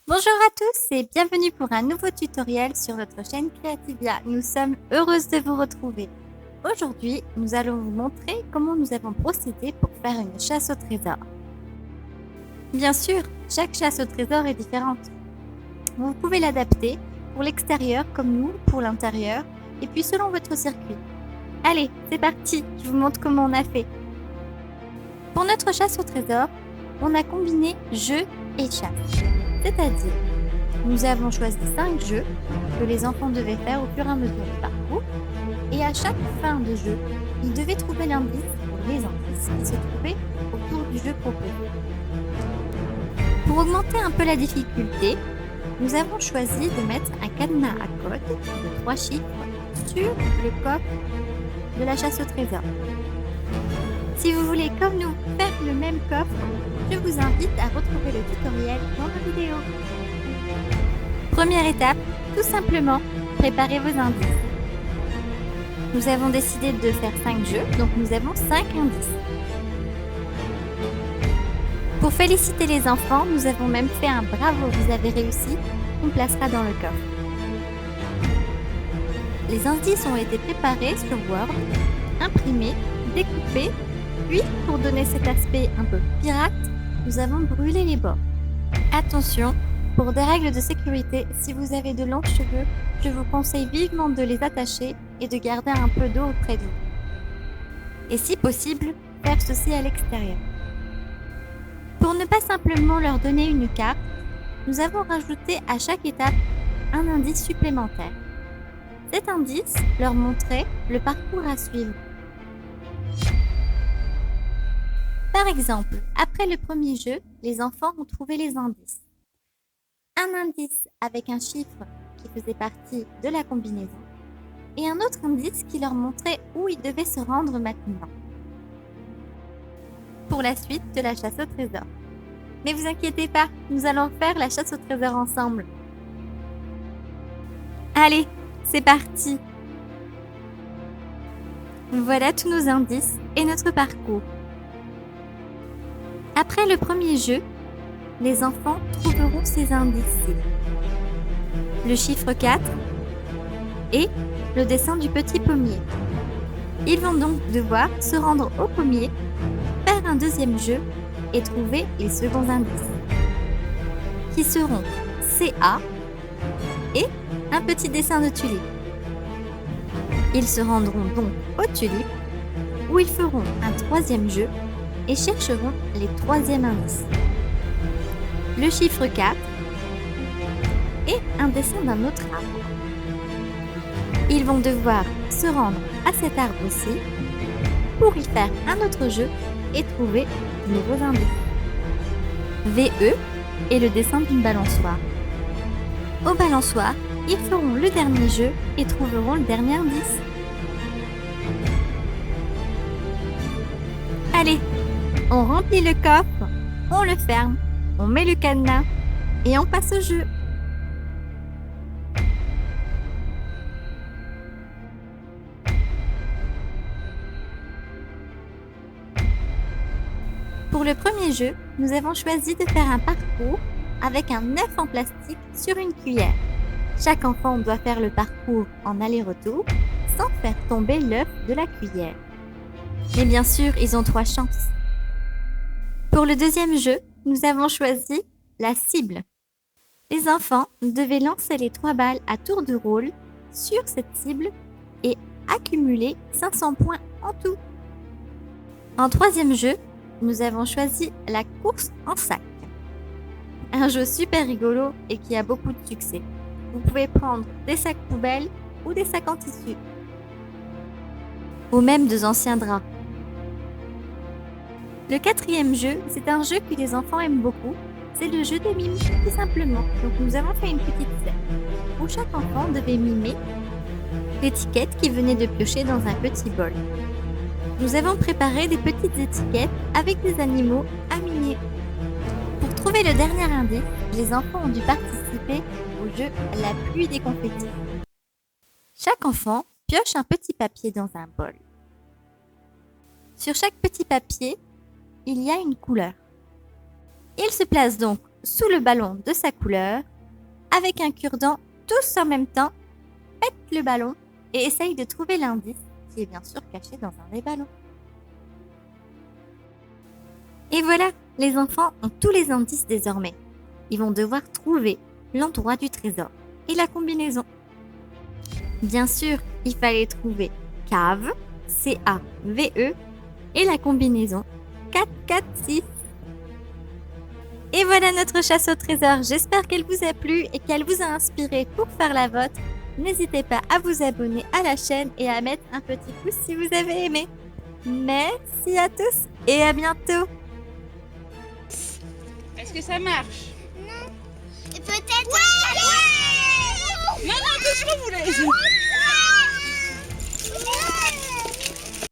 Bonjour à tous et bienvenue pour un nouveau tutoriel sur notre chaîne Creativia. Nous sommes heureuses de vous retrouver. Aujourd'hui, nous allons vous montrer comment nous avons procédé pour faire une chasse au trésor. Bien sûr, chaque chasse au trésor est différente. Vous pouvez l'adapter pour l'extérieur comme nous pour l'intérieur et puis selon votre circuit. Allez, c'est parti, je vous montre comment on a fait. Pour notre chasse au trésor, on a combiné jeu et chasse. C'est-à-dire, nous avons choisi 5 jeux que les enfants devaient faire au fur et à mesure du parcours. Et à chaque fin de jeu, ils devaient trouver l'indice ou les indices qui se trouvaient autour du jeu proposé. Pour augmenter un peu la difficulté, nous avons choisi de mettre un cadenas à code de 3 chiffres sur le coffre de la chasse au trésor. Si vous voulez, comme nous, faire le même coffre, je vous invite à retrouver le tutoriel dans la vidéo. Première étape, tout simplement, préparez vos indices. Nous avons décidé de faire 5 jeux, donc nous avons 5 indices. Pour féliciter les enfants, nous avons même fait un bravo, vous avez réussi, qu'on placera dans le coffre. Les indices ont été préparés sur Word, imprimés, découpés, puis pour donner cet aspect un peu pirate, nous avons brûlé les bords. Attention, pour des règles de sécurité, si vous avez de longs cheveux, je vous conseille vivement de les attacher et de garder un peu d'eau auprès de vous. Et si possible, faire ceci à l'extérieur. Pour ne pas simplement leur donner une carte, nous avons rajouté à chaque étape un indice supplémentaire. Cet indice leur montrait le parcours à suivre. Par exemple, après le premier jeu, les enfants ont trouvé les indices. Un indice avec un chiffre qui faisait partie de la combinaison et un autre indice qui leur montrait où ils devaient se rendre maintenant pour la suite de la chasse au trésor. Mais vous inquiétez pas, nous allons faire la chasse au trésor ensemble. Allez, c'est parti! Voilà tous nos indices et notre parcours. Après le premier jeu, les enfants trouveront ces indices-ci. Le chiffre 4 et le dessin du petit pommier. Ils vont donc devoir se rendre au pommier, faire un deuxième jeu et trouver les seconds indices, qui seront CA et un petit dessin de tulipe. Ils se rendront donc aux tulipes, où ils feront un troisième jeu et chercheront les troisièmes indices. Le chiffre 4 et un dessin d'un autre arbre. Ils vont devoir se rendre à cet arbre aussi pour y faire un autre jeu et trouver de nouveaux indices. VE et le dessin d'une balançoire. Au balançoire, ils feront le dernier jeu et trouveront le dernier indice. Allez, on remplit le coffre, on le ferme, on met le cadenas et on passe au jeu. Pour le premier jeu, nous avons choisi de faire un parcours avec un œuf en plastique sur une cuillère. Chaque enfant doit faire le parcours en aller-retour sans faire tomber l'œuf de la cuillère. Mais bien sûr, ils ont 3 chances. Pour le deuxième jeu, nous avons choisi la cible. Les enfants devaient lancer les 3 balles à tour de rôle sur cette cible et accumuler 500 points en tout. En troisième jeu, nous avons choisi la course en sac. Un jeu super rigolo et qui a beaucoup de succès. Vous pouvez prendre des sacs poubelles ou des sacs en tissu. Ou même des anciens draps. Le quatrième jeu, c'est un jeu que les enfants aiment beaucoup. C'est le jeu des mimes, tout simplement. Donc nous avons fait une petite scène où chaque enfant devait mimer l'étiquette qu'il venait de piocher dans un petit bol. Nous avons préparé des petites étiquettes avec des animaux à mimer. Pour trouver le dernier indice, les enfants ont dû participer au jeu La pluie des confettis. Chaque enfant pioche un petit papier dans un bol. Sur chaque petit papier, il y a une couleur. Il se place donc sous le ballon de sa couleur. Avec un cure-dent, tous en même temps, pètent le ballon et essayent de trouver l'indice qui est bien sûr caché dans un des ballons. Et voilà, les enfants ont tous les indices désormais. Ils vont devoir trouver l'endroit du trésor et la combinaison. Bien sûr, il fallait trouver cave, C-A-V-E, et la combinaison 4-4-6. Et voilà notre chasse au trésor. J'espère qu'elle vous a plu et qu'elle vous a inspiré pour faire la vôtre. N'hésitez pas à vous abonner à la chaîne et à mettre un petit pouce si vous avez aimé. Merci à tous et à bientôt. Est-ce que ça marche? Et peut-être... Ouais. Non, qu'est-ce que vous voulez?